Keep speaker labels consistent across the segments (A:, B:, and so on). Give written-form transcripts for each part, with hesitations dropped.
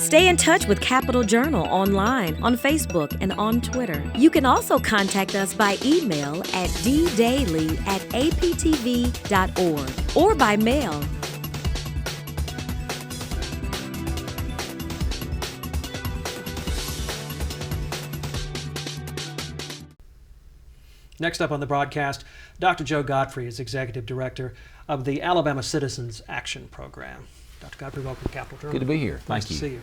A: Stay in touch with Capital Journal online, on Facebook, and on Twitter. You can also contact us by email at ddaily@aptv.org or by mail.
B: Next up on the broadcast, Dr. Joe Godfrey is Executive Director of the Alabama Citizens Action Program. Dr. Godfrey, welcome to Capital Journal.
C: Good to be here.
B: Nice
C: Thank
B: to see you.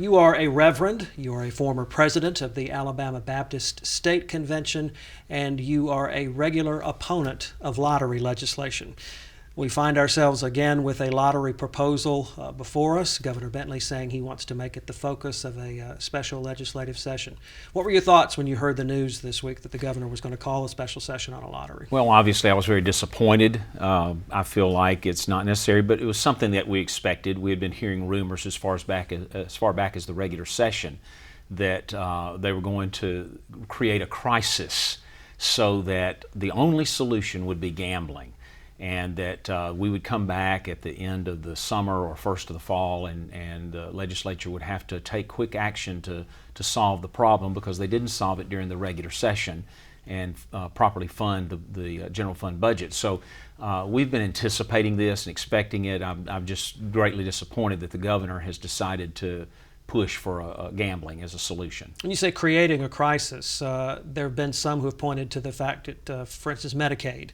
B: You are a reverend, you are a former president of the Alabama Baptist State Convention, and you are a regular opponent of lottery legislation. We find ourselves again with a lottery proposal before us. Governor Bentley saying he wants to make it the focus of a special legislative session. What were your thoughts when you heard the news this week that the governor was going to call a special session on a lottery?
C: Well, obviously I was very disappointed. I feel like it's not necessary, but it was something that we expected. We had been hearing rumors as far back as the regular session that they were going to create a crisis so that the only solution would be gambling, and that we would come back at the end of the summer or first of the fall, and the legislature would have to take quick action to solve the problem, because they didn't solve it during the regular session and properly fund the general fund budget. So we've been anticipating this and expecting it. I'm just greatly disappointed that the governor has decided to push for gambling as a solution.
B: When you say creating a crisis, there have been some who have pointed to the fact that, for instance, Medicaid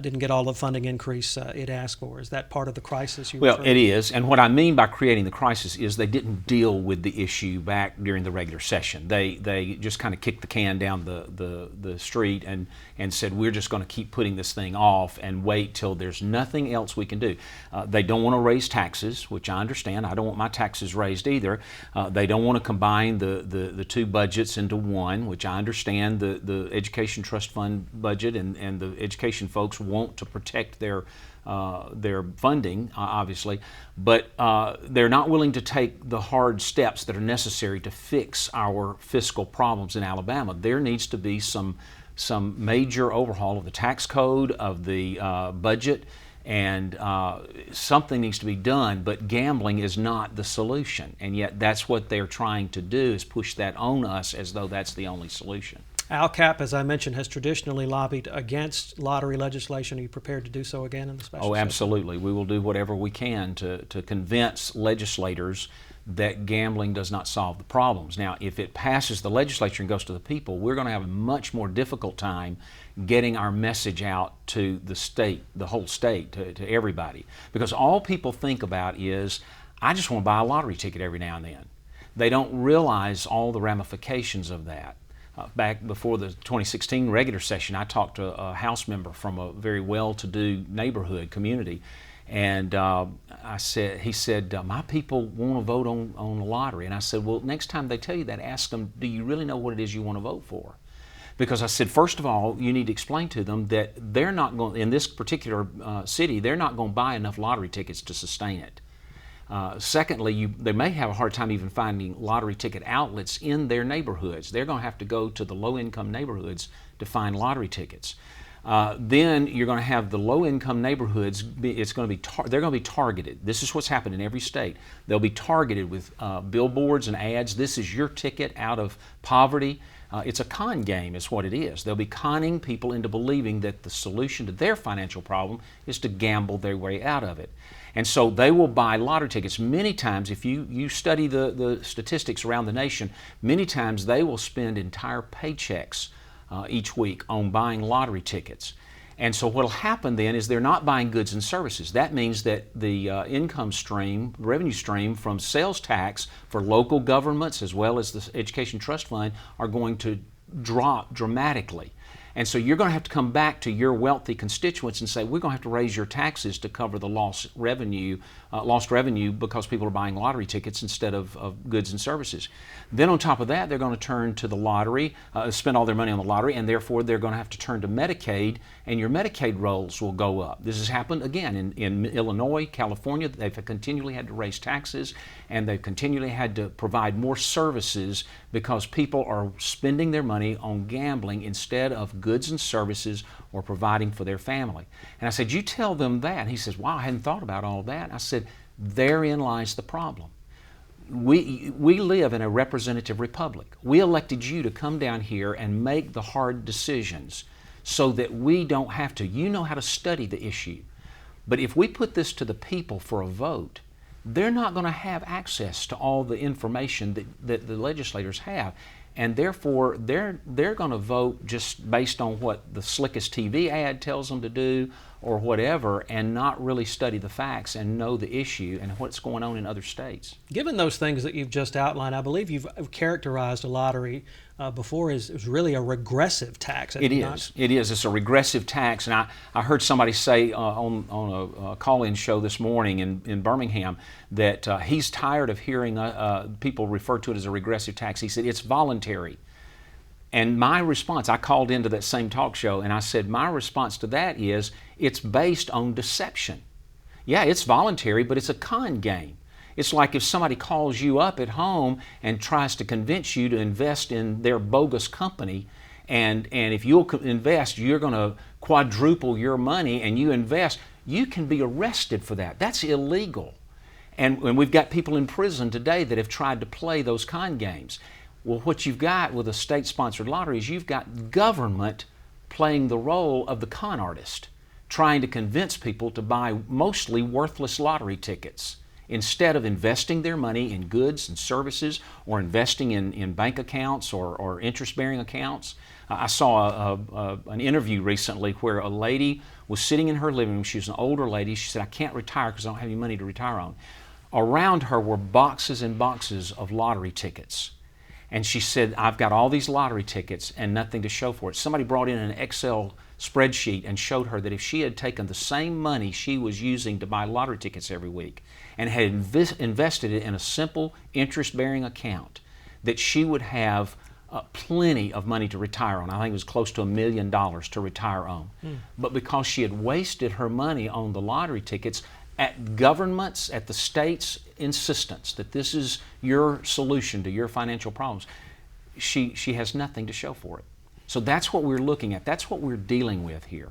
B: didn't get all the funding increase it asked for. Is that part of the crisis you
C: Well,
B: refer to?
C: it is, and what I mean by creating the crisis is they didn't deal with the issue back during the regular session. They just kind of kicked the can down the street and said, we're just going to keep putting this thing off and wait till there's nothing else we can do. They don't want to raise taxes, which I understand. I don't want my taxes raised either. They don't want to combine the two budgets into one, which I understand. The Education Trust Fund budget and the education folks want to protect their funding, obviously, but they're not willing to take the hard steps that are necessary to fix our fiscal problems in Alabama. There needs to be some major overhaul of the tax code, of the budget, and something needs to be done, but gambling is not the solution, and yet that's what they're trying to do, is push that on us as though that's the only solution.
B: ALCAP, as I mentioned, has traditionally lobbied against lottery legislation. Are you prepared to do so again in the special session?
C: Absolutely. We will do whatever we can to convince legislators that gambling does not solve the problems. Now, if it passes the legislature and goes to the people, we're going to have a much more difficult time getting our message out to the state, the whole state, to everybody. Because all people think about is, I just want to buy a lottery ticket every now and then. They don't realize all the ramifications of that. Back before the 2016 regular session, I talked to a House member from a very well-to-do neighborhood community, and he said, my people want to vote on the lottery. And I said, well, next time they tell you that, ask them, do you really know what it is you want to vote for? Because I said, first of all, you need to explain to them that they're not going, in this particular city, they're not going to buy enough lottery tickets to sustain it. Secondly, they may have a hard time even finding lottery ticket outlets in their neighborhoods. They're going to have to go to the low-income neighborhoods to find lottery tickets. Then you're going to have the low-income neighborhoods. They're going to be targeted. This is what's happened in every state. They'll be targeted with billboards and ads. This is your ticket out of poverty. It's a con game, is what it is. They'll be conning people into believing that the solution to their financial problem is to gamble their way out of it. And so they will buy lottery tickets. Many times, if you study the statistics around the nation, many times they will spend entire paychecks each week on buying lottery tickets. And so what will happen then is they're not buying goods and services. That means that the income stream, revenue stream from sales tax for local governments as well as the Education Trust Fund are going to drop dramatically. And so you're going to have to come back to your wealthy constituents and say, we're going to have to raise your taxes to cover the lost revenue because people are buying lottery tickets instead of goods and services. Then on top of that, they're going to turn to the lottery, spend all their money on the lottery, and therefore they're going to have to turn to Medicaid, and your Medicaid rolls will go up. This has happened again in Illinois, California. They've continually had to raise taxes, and they've continually had to provide more services because people are spending their money on gambling instead of goods and services or providing for their family. And I said, you tell them that. And he says, wow, I hadn't thought about all that. I said, therein lies the problem. we live in a representative republic. We elected you to come down here and make the hard decisions so that we don't have to. You know how to study the issue. But if we put this to the people for a vote, they're not going to have access to all the information that the legislators have. And therefore, they're going to vote just based on what the slickest TV ad tells them to do or whatever, and not really study the facts and know the issue and what's going on in other states.
B: Given those things that you've just outlined, I believe you've characterized a lottery before as really a regressive tax.
C: It is. It is. It's a regressive tax. And I heard somebody say on a call-in show this morning in Birmingham that he's tired of hearing people refer to it as a regressive tax. He said it's voluntary. And my response, I called into that same talk show and I said, my response to that is it's based on deception. Yeah, it's voluntary, but it's a con game. It's like if somebody calls you up at home and tries to convince you to invest in their bogus company, and if you'll invest, you're going to quadruple your money, and you invest, you can be arrested for that. That's illegal. And we've got people in prison today that have tried to play those con games. Well, what you've got with a state-sponsored lottery is you've got government playing the role of the con artist, trying to convince people to buy mostly worthless lottery tickets instead of investing their money in goods and services or investing in bank accounts or interest-bearing accounts. I saw an interview recently where a lady was sitting in her living room. She was an older lady. She said, I can't retire because I don't have any money to retire on. Around her were boxes and boxes of lottery tickets. And she said, I've got all these lottery tickets and nothing to show for it. Somebody brought in an Excel spreadsheet and showed her that if she had taken the same money she was using to buy lottery tickets every week and had invested it in a simple interest-bearing account, that she would have plenty of money to retire on. I think it was close to $1 million to retire on. But because she had wasted her money on the lottery tickets, at governments, at the state's insistence that this is your solution to your financial problems, she has nothing to show for it. So that's what we're looking at. That's what we're dealing with here.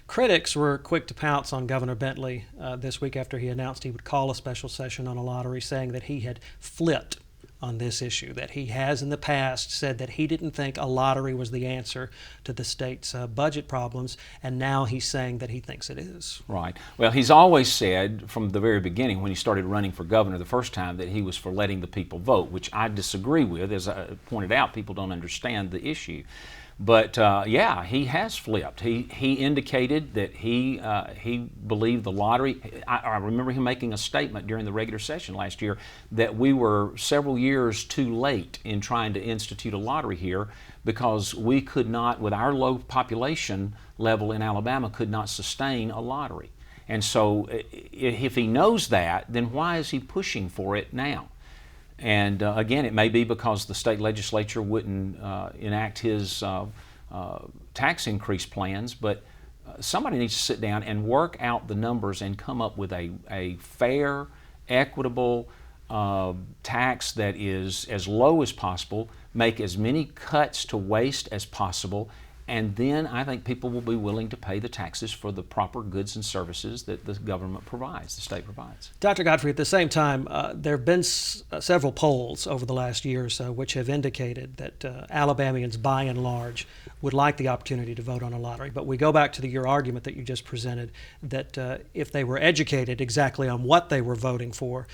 B: Critics were quick to pounce on Governor Bentley this week after he announced he would call a special session on a lottery, saying that he had flipped on this issue, that he has in the past said that he didn't think a lottery was the answer to the state's budget problems, and now he's saying that he thinks it is.
C: Right. Well, he's always said from the very beginning when he started running for governor the first time that he was for letting the people vote, which I disagree with. As I pointed out, people don't understand the issue. But yeah, he has flipped. He indicated that he believed the lottery. I remember him making a statement during the regular session last year that we were several years too late in trying to institute a lottery here because we could not, with our low population level in Alabama, could not sustain a lottery. And so if he knows that, then why is he pushing for it now? And again, it may be because the state legislature wouldn't enact his tax increase plans, but somebody needs to sit down and work out the numbers and come up with a fair, equitable tax that is as low as possible, make as many cuts to waste as possible, and then I think people will be willing to pay the taxes for the proper goods and services that the government provides, the state provides.
B: Dr. Godfrey, at the same time, there have been several polls over the last year or so which have indicated that Alabamians, by and large, would like the opportunity to vote on a lottery. But we go back to your argument that you just presented, that if they were educated exactly on what they were voting for,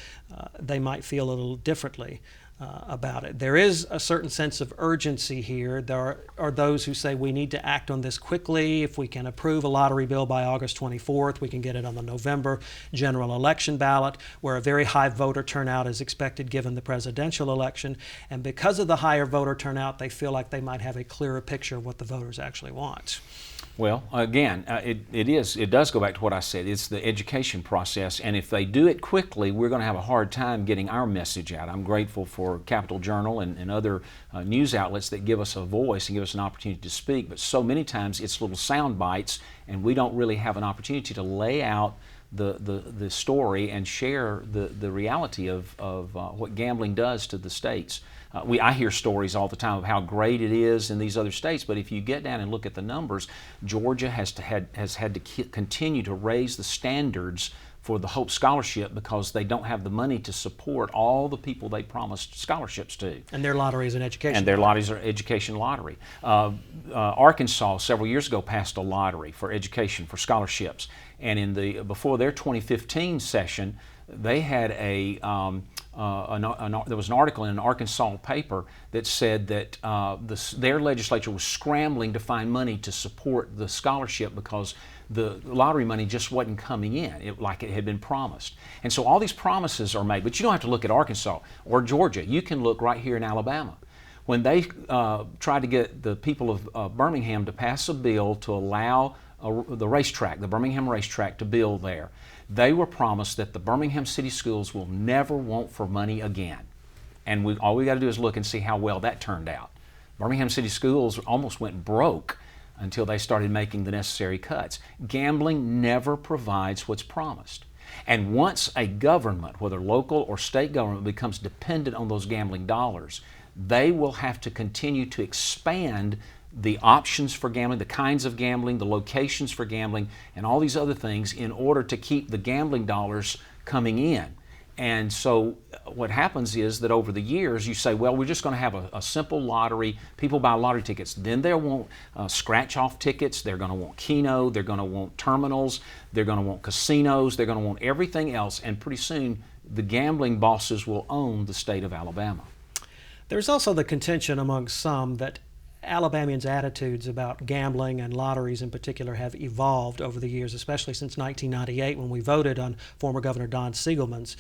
B: they might feel a little differently about it. There is a certain sense of urgency here. There are those who say we need to act on this quickly. If we can approve a lottery bill by August 24th, we can get it on the November general election ballot, where a very high voter turnout is expected given the presidential election. And because of the higher voter turnout, they feel like they might have a clearer picture of what the voters actually want.
C: Well, again, it does go back to what I said. It's the education process, and if they do it quickly, we're going to have a hard time getting our message out. I'm grateful for Capitol Journal and other news outlets that give us a voice and give us an opportunity to speak, but so many times it's little sound bites, and we don't really have an opportunity to lay out the story and share the reality of what gambling does to the states. I hear stories all the time of how great it is in these other states, but if you get down and look at the numbers, Georgia has had to continue to raise the standards for the Hope Scholarship because they don't have the money to support all the people they promised scholarships to.
B: And their lottery is an education.
C: And their lotteries are education lottery. Arkansas several years ago passed a lottery for education for scholarships, and before their 2015 session, they had there was an article in an Arkansas paper that said that their legislature was scrambling to find money to support the scholarship because the lottery money just wasn't coming in like it had been promised. And so all these promises are made, but you don't have to look at Arkansas or Georgia. You can look right here in Alabama. When they tried to get the people of Birmingham to pass a bill to allow the racetrack, the Birmingham racetrack, to build there, they were promised that the Birmingham City Schools will never want for money again. And all we got to do is look and see how well that turned out. Birmingham City Schools almost went broke until they started making the necessary cuts. Gambling never provides what's promised. And once a government, whether local or state government, becomes dependent on those gambling dollars, they will have to continue to expand the options for gambling, the kinds of gambling, the locations for gambling, and all these other things in order to keep the gambling dollars coming in. And so what happens is that over the years you say, well, we're just going to have a simple lottery. People buy lottery tickets. Then they'll want scratch-off tickets. They're going to want Keno. They're going to want terminals. They're going to want casinos. They're going to want everything else. And pretty soon the gambling bosses will own the state of Alabama.
B: There's also the contention among some that Alabamians' attitudes about gambling and lotteries in particular have evolved over the years, especially since 1998 when we voted on former Governor Don Siegelman's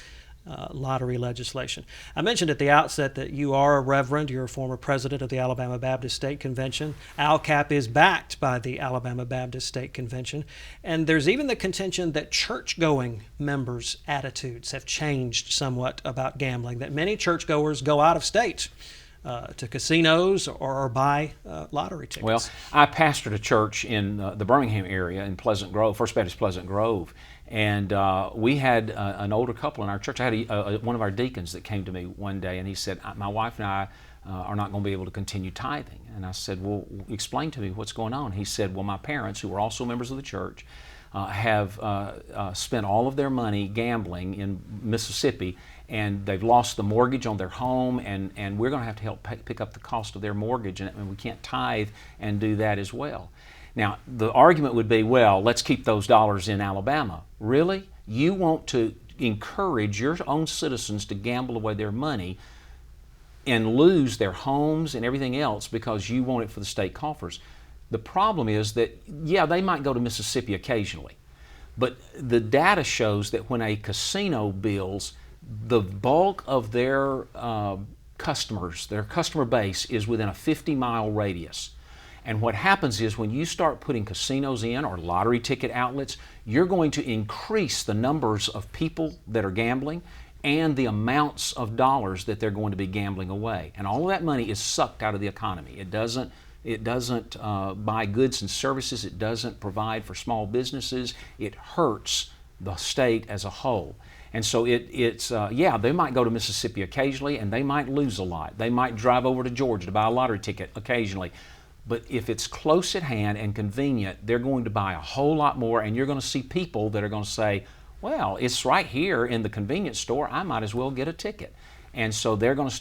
B: lottery legislation. I mentioned at the outset that you are a reverend. You're a former president of the Alabama Baptist State Convention. ALCAP is backed by the Alabama Baptist State Convention. And there's even the contention that church-going members' attitudes have changed somewhat about gambling, that many churchgoers go out of state to casinos or buy lottery tickets.
C: Well, I pastored a church in the Birmingham area in Pleasant Grove, First Baptist Pleasant Grove, and we had an older couple in our church. I had one of our deacons that came to me one day, and he said, my wife and I are not going to be able to continue tithing. And I said, well, explain to me what's going on. He said, well, my parents, who were also members of the church, have spent all of their money gambling in Mississippi, and they've lost the mortgage on their home, and we're going to have to help pick up the cost of their mortgage, and we can't tithe and do that as well. Now, the argument would be, well, let's keep those dollars in Alabama. Really? You want to encourage your own citizens to gamble away their money and lose their homes and everything else because you want it for the state coffers. The problem is that, yeah, they might go to Mississippi occasionally, but the data shows that when a casino builds, the bulk of their customers, their customer base, is within a 50-mile radius. And what happens is when you start putting casinos in or lottery ticket outlets, you're going to increase the numbers of people that are gambling and the amounts of dollars that they're going to be gambling away. And all of that money is sucked out of the economy. It doesn't buy goods and services. It doesn't provide for small businesses. It hurts the state as a whole. And so yeah, they might go to Mississippi occasionally and they might lose a lot. They might drive over to Georgia to buy a lottery ticket occasionally. But if it's close at hand and convenient, they're going to buy a whole lot more, and you're going to see people that are going to say, well, it's right here in the convenience store, I might as well get a ticket. And so you're going to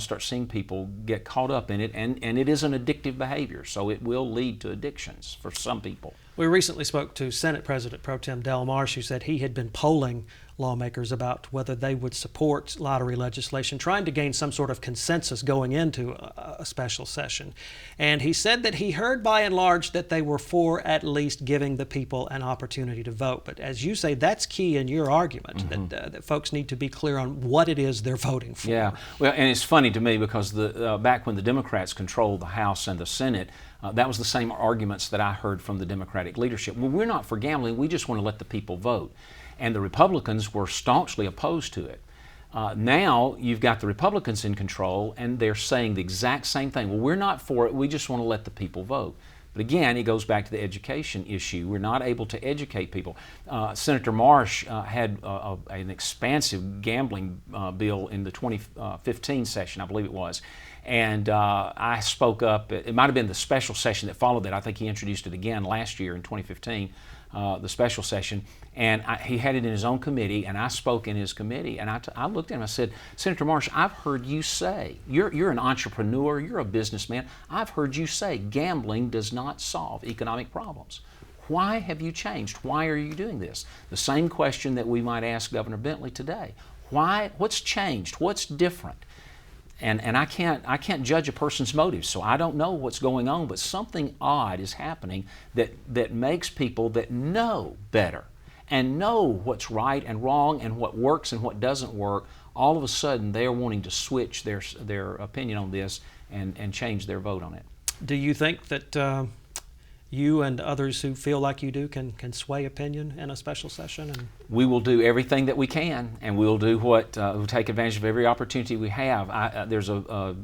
C: start seeing people get caught up in it, and it is an addictive behavior, so it will lead to addictions for some people.
B: We recently spoke to Senate President Pro Tem Del Marsh, who said he had been polling lawmakers about whether they would support lottery legislation, trying to gain some sort of consensus going into a special session. And he said that he heard by and large that they were for at least giving the people an opportunity to vote. But as you say, that's key in your argument, that folks need to be clear on what it is they're voting for.
C: Yeah, well, and it's funny to me because back when the Democrats controlled the House and the Senate, that was the same arguments that I heard from the Democratic leadership. Well, we're not for gambling, we just want to let the people vote. And the Republicans were staunchly opposed to it. Now you've got the Republicans in control and they're saying the exact same thing. Well, we're not for it, we just want to let the people vote. But again, it goes back to the education issue. We're not able to educate people. Senator Marsh had an expansive gambling bill in the 2015 session, I believe it was. And I spoke up. It might have been the special session that followed that. I think he introduced it again last year in 2015. the special session, and he had it in his own committee, and I spoke in his committee, and I looked at him, I said, Senator Marsh, I've heard you say, you're an entrepreneur, you're a businessman, I've heard you say gambling does not solve economic problems. Why have you changed? Why are you doing this? The same question that we might ask Governor Bentley today. What's changed? What's different? And I can't judge a person's motives, so I don't know what's going on, but something odd is happening that makes people that know better and know what's right and wrong and what works and what doesn't work, all of a sudden they're wanting to switch their opinion on this and change their vote on it.
B: Do you think that you and others who feel like you do can sway opinion in a special session? And
C: we will do everything that we can, and we'll do we'll take advantage of every opportunity we have. There's a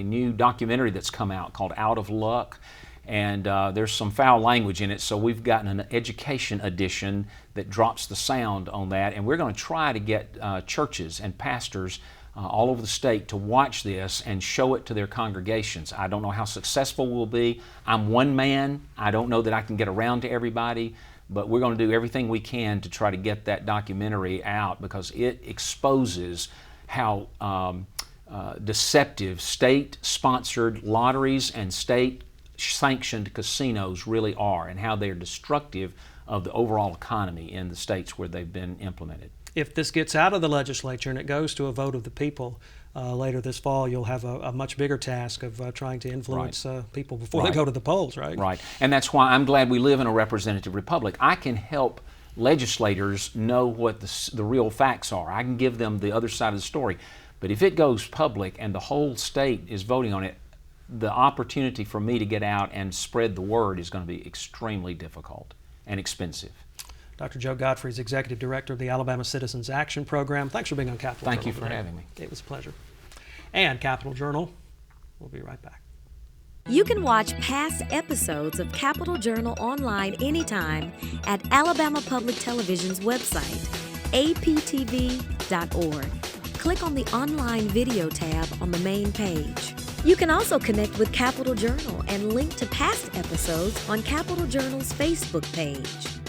C: new documentary that's come out called Out of Luck, and there's some foul language in it, so we've gotten an education edition that drops the sound on that, and we're going to try to get churches and pastors all over the state to watch this and show it to their congregations. I don't know how successful we'll be. I'm one man. I don't know that I can get around to everybody, but we're going to do everything we can to try to get that documentary out, because it exposes how deceptive state-sponsored lotteries and state-sanctioned casinos really are, and how they're destructive of the overall economy in the states where they've been implemented.
B: If this gets out of the legislature and it goes to a vote of the people later this fall, you'll have a much bigger task of trying to influence people before they go to the polls, right?
C: Right. And that's why I'm glad we live in a representative republic. I can help legislators know what the real facts are. I can give them the other side of the story. But if it goes public and the whole state is voting on it, the opportunity for me to get out and spread the word is going to be extremely difficult and expensive.
B: Dr. Joe Godfrey is Executive Director of the Alabama Citizens Action Program. Thanks for being on Capitol Journal.
C: Thank you for
B: today.
C: having me.
B: It was a pleasure. And Capitol Journal, we'll be right back.
A: You can watch past episodes of Capitol Journal online anytime at Alabama Public Television's website, aptv.org. Click on the online video tab on the main page. You can also connect with Capitol Journal and link to past episodes on Capitol Journal's Facebook page.